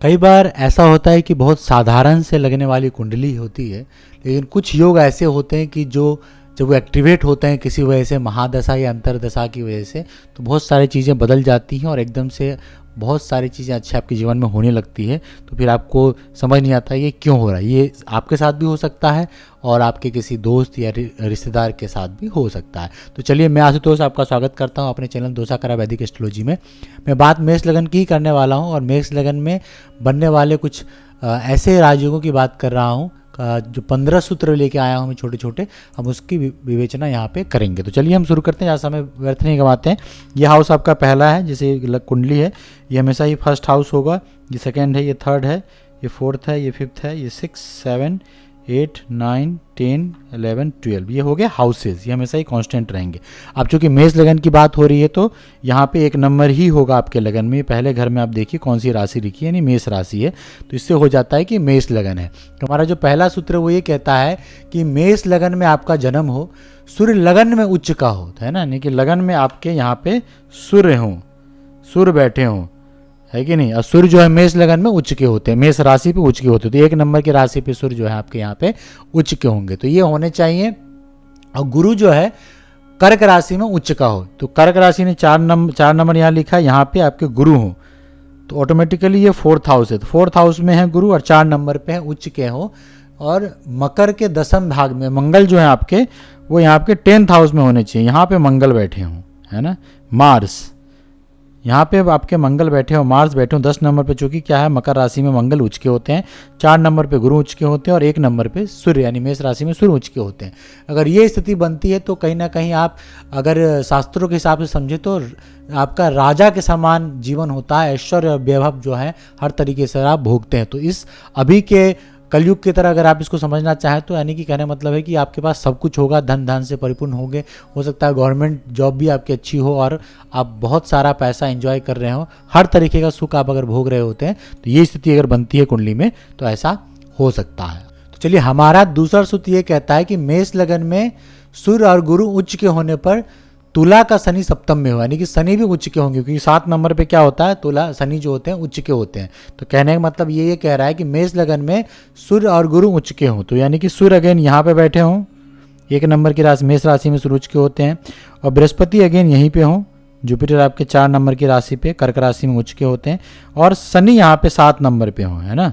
कई बार ऐसा होता है कि बहुत साधारण से लगने वाली कुंडली होती है, लेकिन कुछ योग ऐसे होते हैं कि जो जब वो एक्टिवेट होते हैं किसी वजह से, महादशा या अंतरदशा की वजह से, तो बहुत सारी चीज़ें बदल जाती हैं और एकदम से बहुत सारी चीज़ें अच्छी आपके जीवन में होने लगती है। तो फिर आपको समझ नहीं आता ये क्यों हो रहा है। ये आपके साथ भी हो सकता है और आपके किसी दोस्त या रिश्तेदार के साथ भी हो सकता है। तो चलिए, मैं आशुतोष आपका स्वागत करता हूँ अपने चैनल दोसा करा वैदिक एस्ट्रोलॉजी में। मैं बात मेष लगन की करने वाला हूँ और मेष लगन में बनने वाले कुछ ऐसे राजयोगों की बात कर रहा हूँ जो 15 सूत्र लेके आया हूँ मैं छोटे छोटे, हम उसकी विवेचना यहाँ पे करेंगे। तो चलिए हम शुरू करते हैं, ज़्यादा समय व्यर्थ नहीं गंवाते हैं। ये हाउस आपका पहला है, जैसे कुंडली है, ये हमेशा ही फर्स्ट हाउस होगा। ये सेकंड है, ये थर्ड है, ये फोर्थ है, ये फिफ्थ है, ये 6, 7, 8, 9, 10, 11, 12, ये हो गए हाउसेज। ये हमेशा ही कांस्टेंट रहेंगे। अब चूंकि मेष लगन की बात हो रही है तो यहाँ पे एक नंबर ही होगा आपके लगन में। पहले घर में आप देखिए कौन सी राशि लिखी है, यानी मेष राशि है, तो इससे हो जाता है कि मेष लगन है। तो हमारा जो पहला सूत्र वो ये कहता है कि मेष लगन में आपका जन्म हो, सूर्य लगन में उच्च का हो, है ना, यानी कि लगन में आपके यहाँ पे सूर्य हों, सूर्य बैठे हों, है कि नहीं। और सूर्य जो है मेष लगन में उच्च के होते हैं, मेष राशि पे उच्च के होते हैं। तो एक नंबर की राशि पे सूर्य जो है आपके यहाँ पे उच्च के होंगे, तो ये होने चाहिए। और गुरु जो है कर्क राशि में उच्च का हो, तो कर्क राशि ने 4 नंबर यहाँ लिखा है, यहाँ पे आपके गुरु हो, तो ऑटोमेटिकली ये 4th हाउस है। तो 4th हाउस में है गुरु और 4 नंबर पे है, उच्च के हो। और मकर के 10वें भाग में मंगल जो है आपके, वो यहाँ आपके 10th हाउस में होने चाहिए। यहाँ पे मंगल बैठे हों, है ना, मार्स, यहाँ पे आपके मंगल बैठे हो, मार्स बैठे हो 10 नंबर पे, चूंकि क्या है मकर राशि में मंगल उच्च के होते हैं, 4 नंबर पे गुरु उच्च के होते हैं और 1 नंबर पे सूर्य यानी मेष राशि में सूर्य उच्च के होते हैं। अगर ये स्थिति बनती है तो कहीं ना कहीं आप अगर शास्त्रों के हिसाब से समझे तो आपका राजा के समान जीवन होता है, ऐश्वर्य और वैभव जो है हर तरीके से आप भोगते हैं। तो इस अभी के कलयुग की तरह अगर आप इसको समझना चाहें तो यानी कि कहने मतलब है कि आपके पास सब कुछ होगा, धन धान से परिपूर्ण होंगे, हो सकता है गवर्नमेंट जॉब भी आपकी अच्छी हो और आप बहुत सारा पैसा एंजॉय कर रहे हो, हर तरीके का सुख आप अगर भोग रहे होते हैं, तो ये स्थिति अगर बनती है कुंडली में तो ऐसा हो सकता है। तो चलिए, हमारा दूसरा सूत्र ये कहता है कि मेष लगन में सूर्य और गुरु उच्च के होने पर तुला का शनि सप्तम में हो, यानी कि शनि भी उच्च के होंगे, क्योंकि 7 नंबर पे क्या होता है, तुला शनि जो होते हैं उच्च के होते हैं। तो कहने का मतलब ये कह रहा है कि मेष लगन में सूर्य और गुरु उच्च के हों, तो यानी कि सूर्य अगेन यहाँ पे बैठे हों, 1 नंबर की राशि मेष राशि में सूर्य उच्च के होते हैं, और बृहस्पति अगेन यहीं पे हों, जुपिटर आपके 4 नंबर की राशि पे कर्क राशि में उच्च के होते हैं, और शनि यहाँ पे 7 नंबर पे हों, है ना,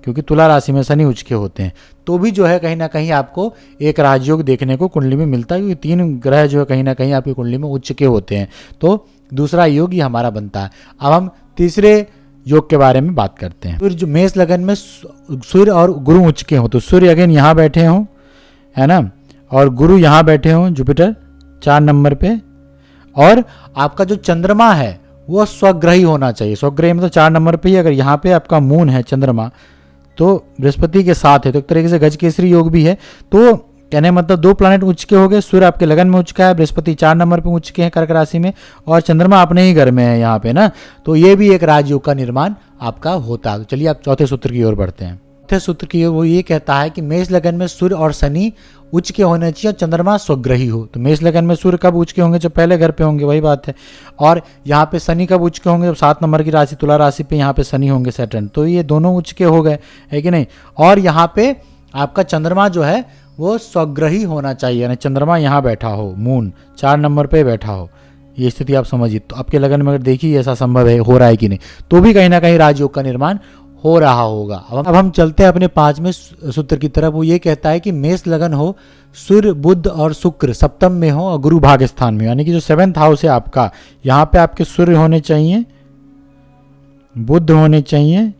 क्योंकि तुला राशि में शनि उच्च के होते हैं। तो भी जो है कहीं ना कहीं आपको एक राजयोग देखने को कुंडली में मिलता है, क्योंकि 3 ग्रह जो है कहीं ना कहीं आपकी कुंडली में उच्च के होते हैं। तो दूसरा योग ही हमारा बनता है। अब हम तीसरे योग के बारे में बात करते हैं। सूर्य जो मेष लगन में सूर्य और गुरु उच्च के हों, तो सूर्य अगेन यहाँ बैठे हों, है ना, और गुरु यहाँ बैठे हों, जुपिटर 4 नंबर पे, और आपका जो चंद्रमा है वो स्वग्रही होना चाहिए। स्वग्रही मतलब 4 नंबर पे ही अगर यहाँ पे आपका मून है, चंद्रमा, तो बृहस्पति के साथ है, तो एक तरीके से गजकेसरी योग भी है। तो कहने मतलब 2 प्लैनेट उच्च के हो गए, सूर्य आपके लगन में उच्च का है, बृहस्पति 4 नंबर पे उच्च के हैं कर्क राशि में, और चंद्रमा अपने ही घर में है यहाँ पे ना, तो ये भी एक राजयोग का निर्माण आपका होता है। तो चलिए आप चौथे सूत्र की ओर बढ़ते हैं। चौथे सूत्र की ओर वो ये कहता है कि मेष लगन में सूर्य और शनि उच्च के होने चाहिए और चंद्रमा स्वग्रही हो। तो मेष लगन में सूर्य कब उच्च के होंगे, जब पहले घर पे होंगे, वही बात है। और यहाँ पे शनि कब उच्च के होंगे, जब 7 नंबर की राशि तुला राशि पे यहाँ पे शनि होंगे सैटर्न, तो ये दोनों उच्च के हो गए, है कि नहीं। और यहाँ पे आपका चंद्रमा जो है वो स्वग्रही होना चाहिए, यानी चंद्रमा यहाँ बैठा हो, मून 4 नंबर पे बैठा हो, ये स्थिति आप समझिए। तो आपके लगन में अगर देखिए ऐसा संभव है, हो रहा है कि नहीं, तो भी कहीं ना कहीं राजयोग का निर्माण हो रहा होगा। अब हम चलते हैं अपने 5वें सूत्र की तरफ। वो ये कहता है कि मेष लगन हो, सूर्य बुध और शुक्र सप्तम में हो और गुरु भाग स्थान में, यानी कि जो 7th हाउस है आपका, यहाँ पे आपके सूर्य होने चाहिए, बुध होने चाहिए,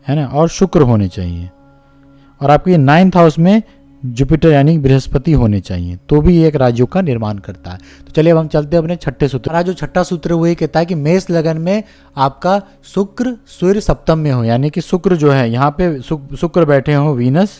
है ना, और शुक्र होने चाहिए, और आपके 9th हाउस में जुपिटर यानी बृहस्पति होने चाहिए, तो भी एक राजयोग का निर्माण करता है। तो चलिए अब हम चलते हैं अपने छठे सूत्र। हमारा जो छठा सूत्र वो ये कहता है कि मेष लगन में आपका शुक्र सूर्य सप्तम में हो, यानी कि शुक्र जो है यहाँ पे शुक्र बैठे हो वीनस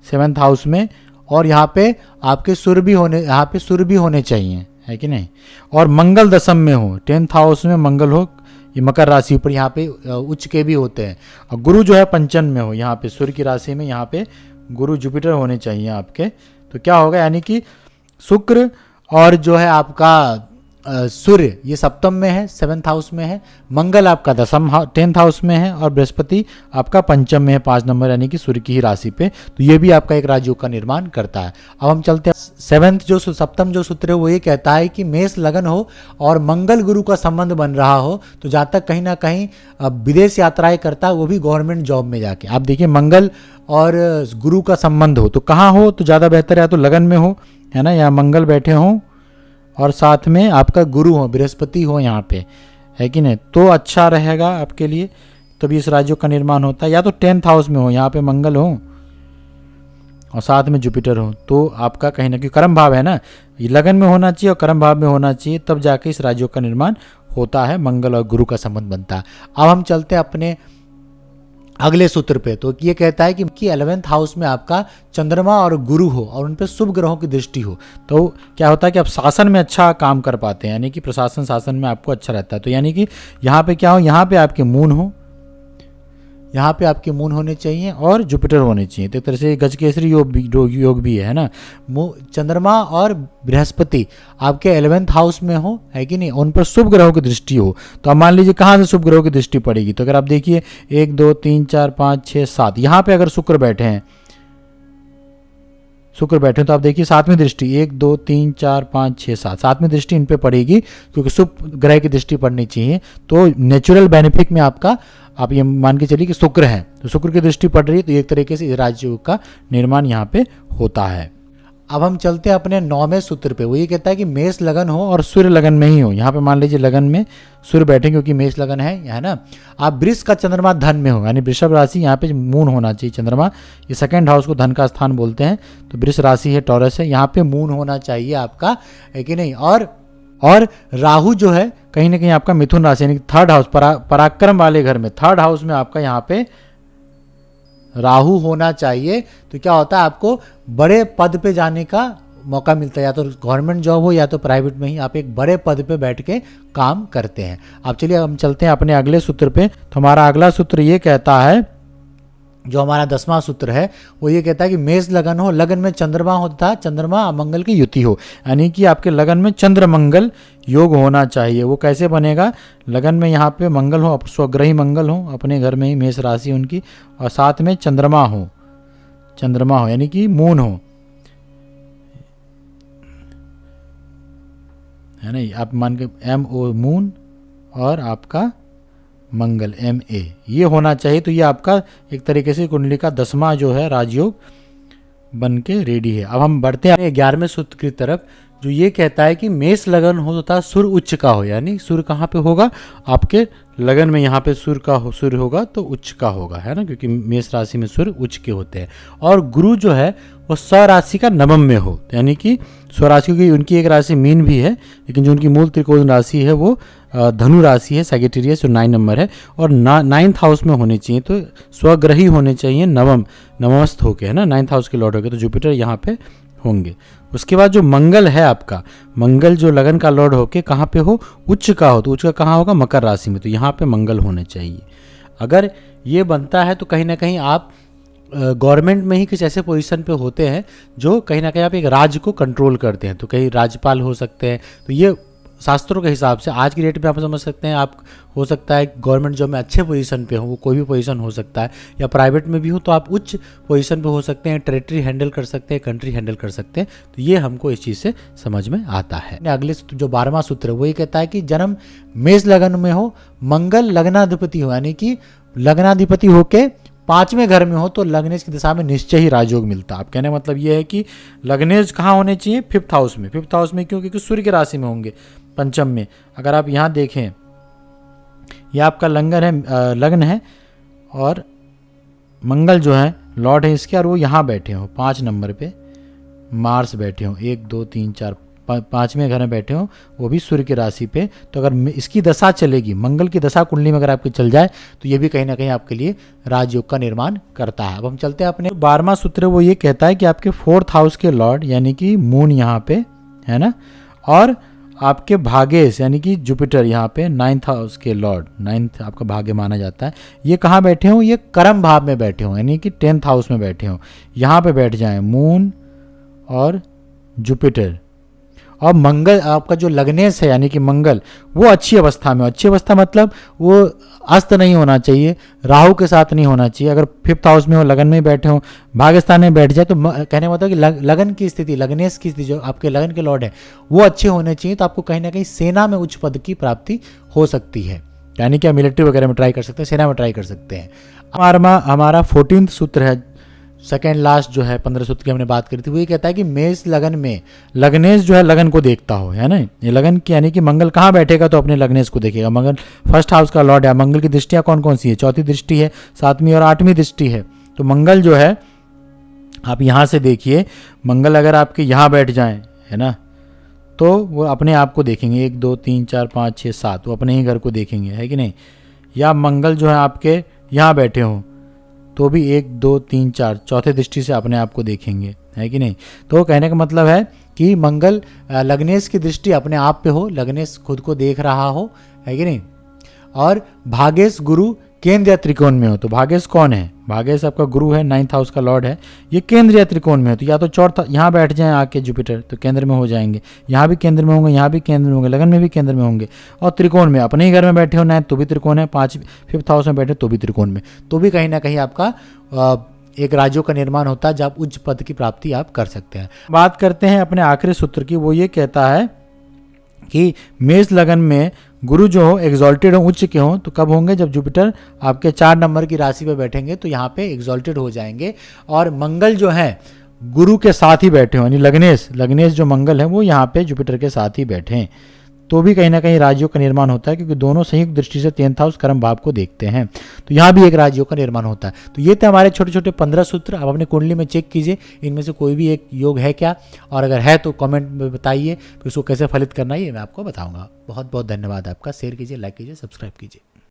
7th हाउस में, और यहाँ पे आपके सूर्य भी होने, यहाँ पे सूर्य भी होने चाहिए, है कि नहीं, और मंगल दशम में हो, 10th हाउस में मंगल हो, ये मकर राशि पर यहाँ पे उच्च के भी होते हैं, और गुरु जो है पंचम में हो, यहाँ पे सूर्य की राशि में यहाँ पे गुरु जुपिटर होने चाहिए आपके। तो क्या होगा, यानी कि शुक्र और जो है आपका सूर्य ये सप्तम में है, 7th हाउस में है, मंगल आपका 10th हाउस में है और बृहस्पति आपका पंचम में है 5 नंबर यानी कि सूर्य की ही राशि पे। तो ये भी आपका एक राजयोग का निर्माण करता है। अब हम चलते हैं सप्तम जो सूत्र है वो ये कहता है कि मेष लगन हो और मंगल गुरु का संबंध बन रहा हो, तो जहाँ तक कहीं ना कहीं विदेश यात्राएं करता है वो भी गवर्नमेंट जॉब में जाके। आप देखिए मंगल और गुरु का संबंध हो तो कहाँ हो तो ज़्यादा बेहतर है, या तो लगन में हो, है ना, या मंगल बैठे हों और साथ में आपका गुरु हो, बृहस्पति हो यहाँ पे, है कि नहीं, तो अच्छा रहेगा आपके लिए, तभी इस राज्यों का निर्माण होता है। या तो 10th हाउस में हो, यहाँ पे मंगल हो और साथ में जुपिटर हो, तो आपका कहीं ना कहीं कर्म भाव है ना, ये लगन में होना चाहिए और कर्म भाव में होना चाहिए, तब जाके इस राज्यों का निर्माण होता है, मंगल और गुरु का संबंध बनता है। अब हम चलते हैं अपने अगले सूत्र पे। तो ये कहता है कि 11th हाउस में आपका चंद्रमा और गुरु हो और उन पे शुभ ग्रहों की दृष्टि हो, तो क्या होता है कि आप शासन में अच्छा काम कर पाते हैं, यानी कि प्रशासन शासन में आपको अच्छा रहता है। तो यानी कि यहाँ पे क्या हो, यहाँ पे आपके मून हो, यहाँ पे आपके मून होने चाहिए और जुपिटर होने चाहिए, तो एक तरह से गजकेसरी योग भी है ना। चंद्रमा और बृहस्पति आपके 11th हाउस में हो, है कि नहीं, उन पर शुभ ग्रहों की दृष्टि हो। तो अब मान लीजिए कहाँ से शुभ ग्रहों की दृष्टि पड़ेगी, तो अगर आप देखिए 1 2 3 4 5 6 7, यहाँ पे अगर शुक्र बैठे हैं, तो आप देखिए 7वीं दृष्टि 1 2 3 4 5 6 7, 7वीं दृष्टि इन पे पड़ेगी क्योंकि शुभ ग्रह की दृष्टि पड़नी चाहिए। तो नेचुरल बेनिफिट में आपका आप ये मान के चलिए कि शुक्र है, तो शुक्र की दृष्टि पड़ रही है, तो एक तरीके से राजयोग का निर्माण यहाँ पे होता है। अब हम चलते हैं अपने 9वें सूत्र पे। वो ये कहता है कि मेष लगन हो और सूर्य लगन में ही हो। यहाँ पे मान लीजिए लगन में सूर्य बैठे क्योंकि मेष लगन है ना। आप वृष का चंद्रमा धन में हो, यानी वृषभ राशि, यहाँ पे मून होना चाहिए चंद्रमा, ये 2nd हाउस को धन का स्थान बोलते हैं, तो वृष राशि है, टॉरस है, यहाँ पे मून होना चाहिए आपका, है कि नहीं। और राहु जो है कहीं ना कहीं आपका मिथुन राशि यानी 3rd हाउस, पराक्रम वाले घर में 3rd हाउस में आपका यहाँ पे राहु होना चाहिए। तो क्या होता है, आपको बड़े पद पे जाने का मौका मिलता है, या तो गवर्नमेंट जॉब हो या तो प्राइवेट में ही आप एक बड़े पद पे बैठ के काम करते हैं। अब चलिए हम चलते हैं अपने अगले सूत्र पे। तो हमारा अगला सूत्र ये कहता है, जो हमारा 10वां सूत्र है वो ये कहता है कि मेष लगन हो, लगन में चंद्रमा होता है, चंद्रमा मंगल की युति हो, यानी कि आपके लगन में चंद्र मंगल योग होना चाहिए। वो कैसे बनेगा, लगन में यहाँ पे मंगल हो, स्वग्रही मंगल हो अपने घर में ही, मेष राशि उनकी, और साथ में चंद्रमा हो यानी कि मून हो, है ना, आप मान के MO मून और आपका मंगल MA ये होना चाहिए। तो ये आपका एक तरीके से कुंडली का 10वां जो है राजयोग बन के रेडी है। अब हम बढ़ते हैं 11वें सूत्र की तरफ, जो ये कहता है कि मेष लगन हो तथा सूर्य उच्च का हो, यानी सूर्य कहाँ पे होगा, आपके लगन में यहाँ पे सूर्य होगा तो उच्च का होगा, है ना, क्योंकि मेष राशि में सूर्य उच्च के होते हैं। और गुरु जो है वो स्वराशि का नवम में हो, यानी कि स्वराशि की उनकी एक राशि मीन भी है, लेकिन जो उनकी मूल त्रिकोण राशि है वो धनु राशि है, सैगिटेरियस, जो 9 नंबर है, और 9th हाउस में होने चाहिए, तो स्वग्रही होने चाहिए, नवमस्थ होके, है ना, 9th हाउस के लॉर्ड होके, तो जुपिटर यहाँ पे होंगे। उसके बाद जो मंगल है आपका, मंगल जो लगन का लॉर्ड होके कहाँ पे हो, उच्च का हो, तो उच्च का कहाँ होगा, मकर राशि में, तो यहाँ पे मंगल होने चाहिए। अगर ये बनता है तो कहीं ना कहीं आप गवर्नमेंट में ही कुछ ऐसे पोजीशन पे होते हैं जो कहीं ना कहीं आप एक राज्य को कंट्रोल करते हैं, तो कहीं राज्यपाल हो सकते हैं। तो ये शास्त्रों के हिसाब से आज की डेट में आप समझ सकते हैं, आप हो सकता है गवर्नमेंट जॉब में अच्छे पोजीशन पे हो, वो कोई भी पोजीशन हो सकता है, या प्राइवेट में भी हो तो आप उच्च पोजीशन पे हो सकते हैं, टेरिटरी हैंडल कर सकते हैं, कंट्री हैंडल कर सकते हैं। तो ये हमको इस चीज़ से समझ में आता है। अगले जो 12वां सूत्र है वो ये कहता है कि जन्म मेष लगन में हो, मंगल लग्नाधिपति हो, यानी कि लग्नाधिपति होके 5वें घर में हो, तो लग्नेश की दिशा में निश्चय ही राजयोग मिलता है। आप कहने मतलब ये है कि लग्नेश कहाँ होने चाहिए, 5th हाउस में। 5th हाउस में क्यों, क्योंकि सूर्य की राशि में होंगे, पंचम में। अगर आप यहाँ देखें, यह आपका लग्न है और मंगल जो है लॉर्ड है इसके, और वो यहाँ बैठे हो 5 नंबर पे, मार्स बैठे हो 1 2 3 4 5वें घर में बैठे हो, वो भी सूर्य की राशि पे। तो अगर इसकी दशा चलेगी, मंगल की दशा कुंडली में अगर आपकी चल जाए, तो ये भी कहीं ना कहीं आपके लिए राजयोग का निर्माण करता है। अब हम चलते हैं अपने 12वां सूत्र, वो ये कहता है कि आपके 4th हाउस के लॉर्ड यानी कि मून यहाँ पे, है ना, और आपके भाग्येश यानी कि जुपिटर यहाँ पे 9th हाउस के लॉर्ड, 9th आपका भाग्य माना जाता है, ये कहाँ बैठे हो, ये कर्म भाव में बैठे हो, यानी कि 10th हाउस में बैठे हो, यहाँ पे बैठ जाएं मून और जुपिटर। और मंगल आपका जो लग्नेश है यानी कि मंगल वो अच्छी अवस्था में, अच्छी अवस्था मतलब वो अस्त नहीं होना चाहिए, राहु के साथ नहीं होना चाहिए। अगर 5th हाउस में हो, लगन में बैठे हो, भाग्यस्थान में बैठ जाए तो कहने का मतलब कि लगन की स्थिति, लग्नेश की स्थिति जो आपके लगन के लॉर्ड है वो अच्छे होने चाहिए। तो आपको कहीं ना कहीं सेना में उच्च पद की प्राप्ति हो सकती है, यानी कि आप मिलिट्री वगैरह में ट्राई कर सकते हैं, सेना में ट्राई कर सकते हैं। हमारा 14th सूत्र है, सेकेंड लास्ट जो है 15 सूत्र की हमने बात करी थी, वो ये कहता है कि मेष लगन में लग्नेश जो है लगन को देखता हो, है ना। ये लगन की यानी कि मंगल कहाँ बैठेगा तो अपने लग्नेश को देखेगा। मंगल 1st हाउस का लॉर्ड है। मंगल की दृष्टियाँ कौन कौन सी है? 4थी दृष्टि है, 7वीं और 8वीं दृष्टि है। तो मंगल जो है आप यहाँ से देखिए, मंगल अगर आपके यहाँ बैठ जाएं, है ना, तो वो अपने आप को देखेंगे, 1 2 3 4 5 6 7, वो अपने ही घर को देखेंगे, है कि नहीं। या मंगल जो है आपके यहाँ बैठे हों तो भी 1 2 3 4 चौथे दृष्टि से अपने आप को देखेंगे, है कि नहीं। तो कहने का मतलब है कि मंगल लग्नेश की दृष्टि अपने आप पे हो, लग्नेश खुद को देख रहा हो, है कि नहीं। और भागेश गुरु केंद्र या त्रिकोण में हो, तो भागेश कौन है? भागेश आपका गुरु है, 9th हाउस का लॉर्ड है। ये केंद्र या त्रिकोण में हो तो या तो चौथा यहाँ बैठ जाएं आके जुपिटर तो केंद्र में हो जाएंगे, यहाँ भी केंद्र में होंगे, यहाँ भी केंद्र में होंगे, लगन में भी केंद्र में होंगे। और त्रिकोण में अपने ही घर में बैठे हो ना तो भी त्रिकोण है, 5th हाउस में बैठे तो भी त्रिकोण में, तो भी कहीं ना कहीं आपका एक राज्यों का निर्माण होता है जब उच्च पद की प्राप्ति आप कर सकते हैं। बात करते हैं अपने आखिरी सूत्र की, वो ये कहता है कि मेष लगन में गुरु जो हो एग्जॉल्टेड हो, उच्च के हो, तो कब होंगे? जब जुपिटर आपके 4 नंबर की राशि पे बैठेंगे तो यहाँ पे एग्जॉल्टेड हो जाएंगे। और मंगल जो है गुरु के साथ ही बैठे हो, यानी लग्नेश जो मंगल है वो यहाँ पे जुपिटर के साथ ही बैठे हैं, तो भी कहीं ना कहीं राज्यों का निर्माण होता है, क्योंकि दोनों संयुक्त दृष्टि से 10th हाउस कर्म भाव को देखते हैं। तो यहाँ भी एक राज्यों का निर्माण होता है। तो ये थे हमारे छोटे छोटे 15 सूत्र। आप अपने कुंडली में चेक कीजिए इनमें से कोई भी एक योग है क्या, और अगर है तो कमेंट में बताइए, फिर उसको कैसे फलित करना है ये मैं आपको बताऊंगा। बहुत बहुत धन्यवाद आपका। शेयर कीजिए, लाइक कीजिए, सब्सक्राइब कीजिए।